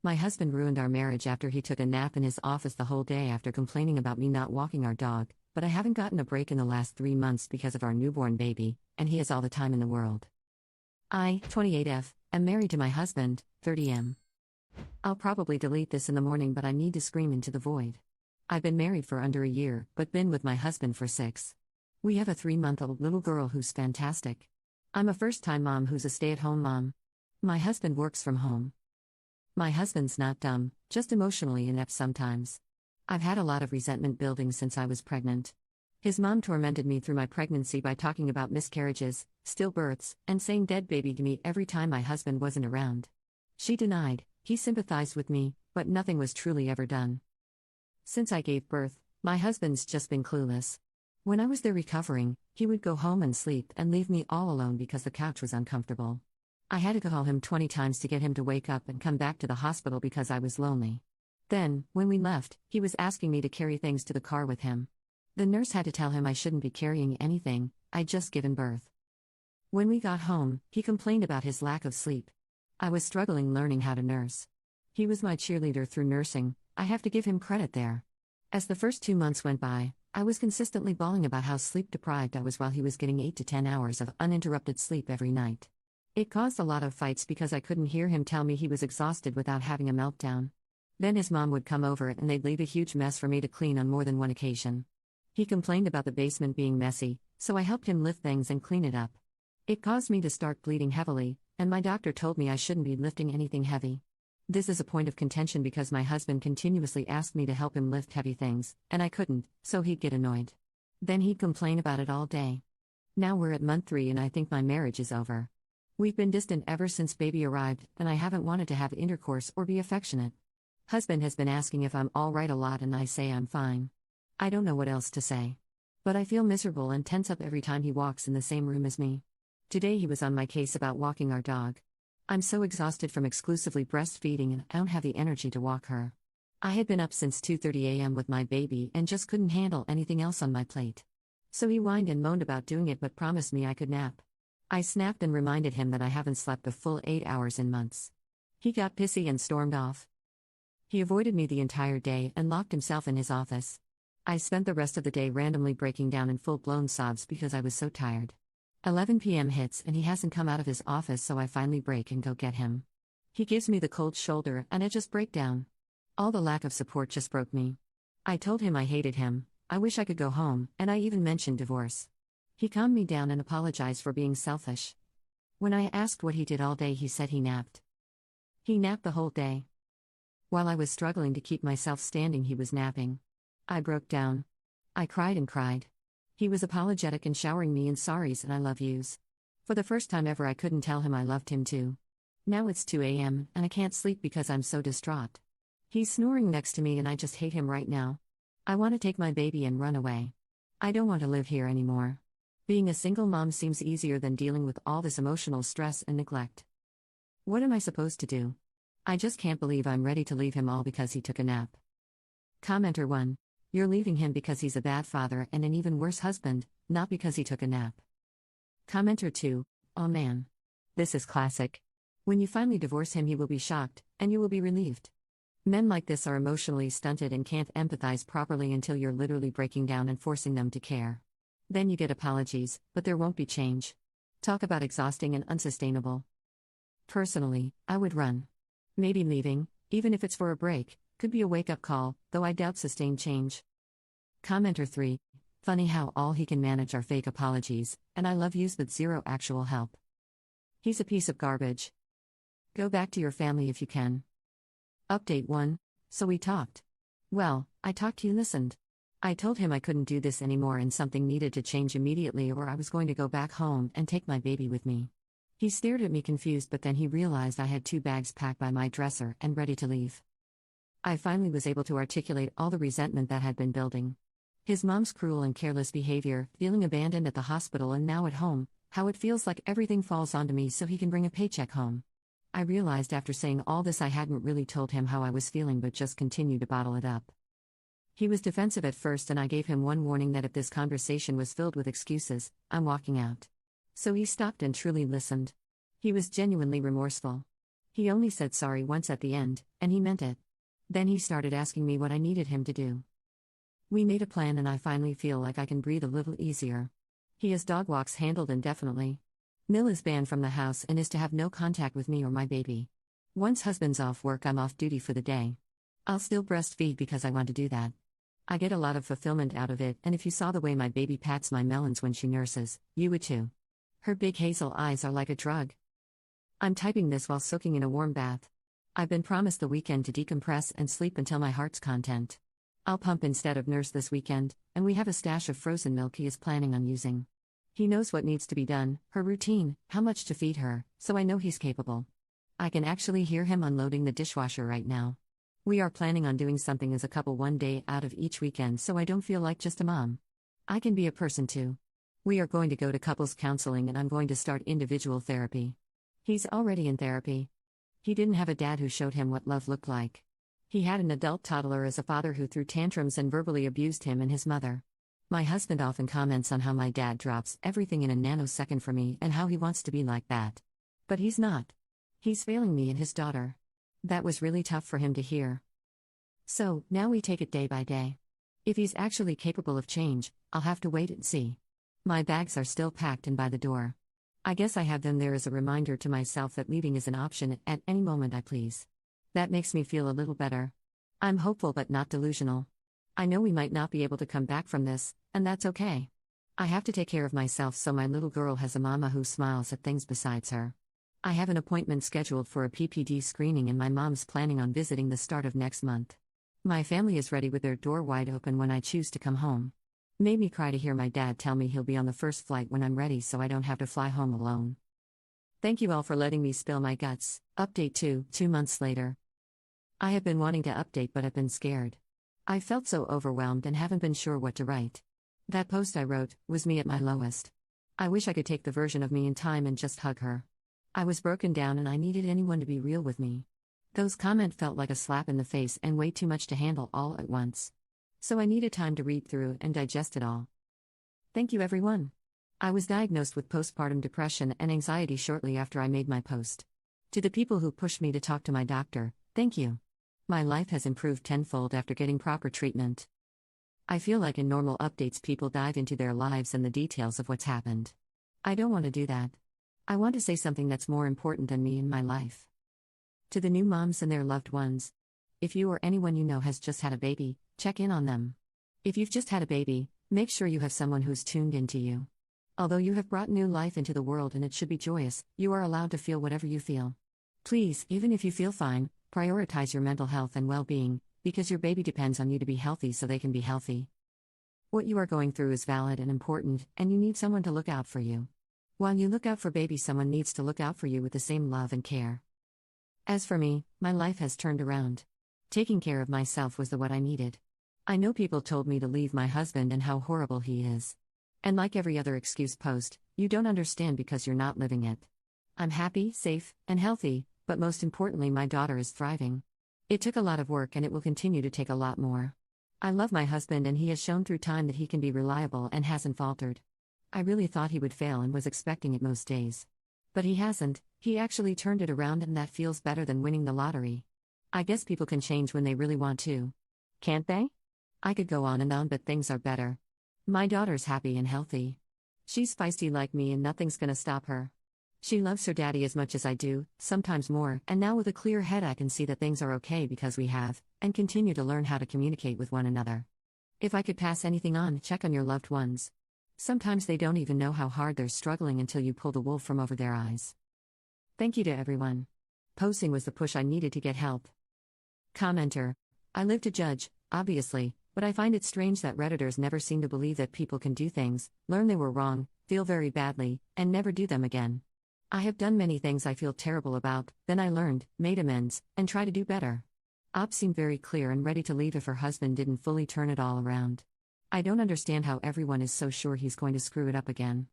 My husband ruined our marriage after he took a nap in his office the whole day after complaining about me not walking our dog, but I haven't gotten a break in the last 3 months because of our newborn baby, and he has all the time in the world. I, 28F, am married to my husband, 30M. I'll probably delete this in the morning, but I need to scream into the void. I've been married for under a year, but been with my husband for 6. We have a 3-month-old little girl who's fantastic. I'm a first-time mom who's a stay-at-home mom. My husband works from home. My husband's not dumb, just emotionally inept sometimes. I've had a lot of resentment building since I was pregnant. His mom tormented me through my pregnancy by talking about miscarriages, stillbirths, and saying dead baby to me every time my husband wasn't around. She denied, he sympathized with me, but nothing was truly ever done. Since I gave birth, my husband's just been clueless. When I was there recovering, he would go home and sleep and leave me all alone because the couch was uncomfortable. I had to call him 20 times to get him to wake up and come back to the hospital because I was lonely. Then, when we left, he was asking me to carry things to the car with him. The nurse had to tell him I shouldn't be carrying anything, I'd just given birth. When we got home, he complained about his lack of sleep. I was struggling learning how to nurse. He was my cheerleader through nursing, I have to give him credit there. As the first 2 months went by, I was consistently bawling about how sleep-deprived I was while he was getting 8 to 10 hours of uninterrupted sleep every night. It caused a lot of fights because I couldn't hear him tell me he was exhausted without having a meltdown. Then his mom would come over and they'd leave a huge mess for me to clean on more than one occasion. He complained about the basement being messy, so I helped him lift things and clean it up. It caused me to start bleeding heavily, and my doctor told me I shouldn't be lifting anything heavy. This is a point of contention because my husband continuously asked me to help him lift heavy things, and I couldn't, so he'd get annoyed. Then he'd complain about it all day. Now we're at month 3 and I think my marriage is over. We've been distant ever since baby arrived, and I haven't wanted to have intercourse or be affectionate. Husband has been asking if I'm all right a lot and I say I'm fine. I don't know what else to say. But I feel miserable and tense up every time he walks in the same room as me. Today he was on my case about walking our dog. I'm so exhausted from exclusively breastfeeding and I don't have the energy to walk her. I had been up since 2:30 a.m. with my baby and just couldn't handle anything else on my plate. So he whined and moaned about doing it but promised me I could nap. I snapped and reminded him that I haven't slept a full 8 hours in months. He got pissy and stormed off. He avoided me the entire day and locked himself in his office. I spent the rest of the day randomly breaking down in full-blown sobs because I was so tired. 11 p.m. hits and he hasn't come out of his office, so I finally break and go get him. He gives me the cold shoulder and I just break down. All the lack of support just broke me. I told him I hated him, I wish I could go home, and I even mentioned divorce. He calmed me down and apologized for being selfish. When I asked what he did all day, he said he napped. He napped the whole day. While I was struggling to keep myself standing, he was napping. I broke down. I cried and cried. He was apologetic and showering me in sorries and I love yous. For the first time ever I couldn't tell him I loved him too. Now it's 2 a.m. and I can't sleep because I'm so distraught. He's snoring next to me and I just hate him right now. I want to take my baby and run away. I don't want to live here anymore. Being a single mom seems easier than dealing with all this emotional stress and neglect. What am I supposed to do? I just can't believe I'm ready to leave him all because he took a nap. Commenter 1. You're leaving him because he's a bad father and an even worse husband, not because he took a nap. Commenter 2. Oh man. This is classic. When you finally divorce him, he will be shocked, and you will be relieved. Men like this are emotionally stunted and can't empathize properly until you're literally breaking down and forcing them to care. Then you get apologies, but there won't be change. Talk about exhausting and unsustainable. Personally, I would run. Maybe leaving, even if it's for a break, could be a wake-up call, though I doubt sustained change. Commenter 3. Funny how all he can manage are fake apologies, and I love yous with zero actual help. He's a piece of garbage. Go back to your family if you can. Update 1. So we talked. Well, I talked, he listened. I told him I couldn't do this anymore and something needed to change immediately or I was going to go back home and take my baby with me. He stared at me confused, but then he realized I had 2 bags packed by my dresser and ready to leave. I finally was able to articulate all the resentment that had been building. His mom's cruel and careless behavior, feeling abandoned at the hospital and now at home, how it feels like everything falls onto me so he can bring a paycheck home. I realized after saying all this I hadn't really told him how I was feeling but just continued to bottle it up. He was defensive at first and I gave him one warning that if this conversation was filled with excuses, I'm walking out. So he stopped and truly listened. He was genuinely remorseful. He only said sorry once at the end, and he meant it. Then he started asking me what I needed him to do. We made a plan and I finally feel like I can breathe a little easier. He has dog walks handled indefinitely. Mill is banned from the house and is to have no contact with me or my baby. Once husband's off work, I'm off duty for the day. I'll still breastfeed because I want to do that. I get a lot of fulfillment out of it, and if you saw the way my baby pats my melons when she nurses, you would too. Her big hazel eyes are like a drug. I'm typing this while soaking in a warm bath. I've been promised the weekend to decompress and sleep until my heart's content. I'll pump instead of nurse this weekend, and we have a stash of frozen milk he is planning on using. He knows what needs to be done, her routine, how much to feed her, so I know he's capable. I can actually hear him unloading the dishwasher right now. We are planning on doing something as a couple one day out of each weekend so I don't feel like just a mom. I can be a person too. We are going to go to couples counseling and I'm going to start individual therapy. He's already in therapy. He didn't have a dad who showed him what love looked like. He had an adult toddler as a father who threw tantrums and verbally abused him and his mother. My husband often comments on how my dad drops everything in a nanosecond for me and how he wants to be like that. But he's not. He's failing me and his daughter. That was really tough for him to hear. So, now we take it day by day. If he's actually capable of change, I'll have to wait and see. My bags are still packed and by the door. I guess I have them there as a reminder to myself that leaving is an option at any moment I please. That makes me feel a little better. I'm hopeful but not delusional. I know we might not be able to come back from this, and that's okay. I have to take care of myself so my little girl has a mama who smiles at things besides her. I have an appointment scheduled for a PPD screening and my mom's planning on visiting the start of next month. My family is ready with their door wide open when I choose to come home. Made me cry to hear my dad tell me he'll be on the first flight when I'm ready so I don't have to fly home alone. Thank you all for letting me spill my guts. Update 2 months later. I have been wanting to update but have been scared. I felt so overwhelmed and haven't been sure what to write. That post I wrote was me at my lowest. I wish I could take the version of me in time and just hug her. I was broken down and I needed anyone to be real with me. Those comments felt like a slap in the face and way too much to handle all at once. So I needed time to read through and digest it all. Thank you everyone. I was diagnosed with postpartum depression and anxiety shortly after I made my post. To the people who pushed me to talk to my doctor, thank you. My life has improved tenfold after getting proper treatment. I feel like in normal updates people dive into their lives and the details of what's happened. I don't want to do that. I want to say something that's more important than me in my life. To the new moms and their loved ones. If you or anyone you know has just had a baby, check in on them. If you've just had a baby, make sure you have someone who's tuned into you. Although you have brought new life into the world and it should be joyous, you are allowed to feel whatever you feel. Please, even if you feel fine, prioritize your mental health and well-being, because your baby depends on you to be healthy so they can be healthy. What you are going through is valid and important, and you need someone to look out for you. While you look out for baby, someone needs to look out for you with the same love and care. As for me, my life has turned around. Taking care of myself was what I needed. I know people told me to leave my husband and how horrible he is. And like every other excuse post, you don't understand because you're not living it. I'm happy, safe, and healthy, but most importantly my daughter is thriving. It took a lot of work and it will continue to take a lot more. I love my husband and he has shown through time that he can be reliable and hasn't faltered. I really thought he would fail and was expecting it most days. But he hasn't, he actually turned it around and that feels better than winning the lottery. I guess people can change when they really want to. Can't they? I could go on and on but things are better. My daughter's happy and healthy. She's feisty like me and nothing's gonna stop her. She loves her daddy as much as I do, sometimes more, and now with a clear head I can see that things are okay because we have, and continue to learn how to communicate with one another. If I could pass anything on, check on your loved ones. Sometimes they don't even know how hard they're struggling until you pull the wool from over their eyes. Thank you to everyone. Posting was the push I needed to get help. Commenter. I live to judge, obviously, but I find it strange that Redditors never seem to believe that people can do things, learn they were wrong, feel very badly, and never do them again. I have done many things I feel terrible about, then I learned, made amends, and try to do better. Op seemed very clear and ready to leave if her husband didn't fully turn it all around. I don't understand how everyone is so sure he's going to screw it up again.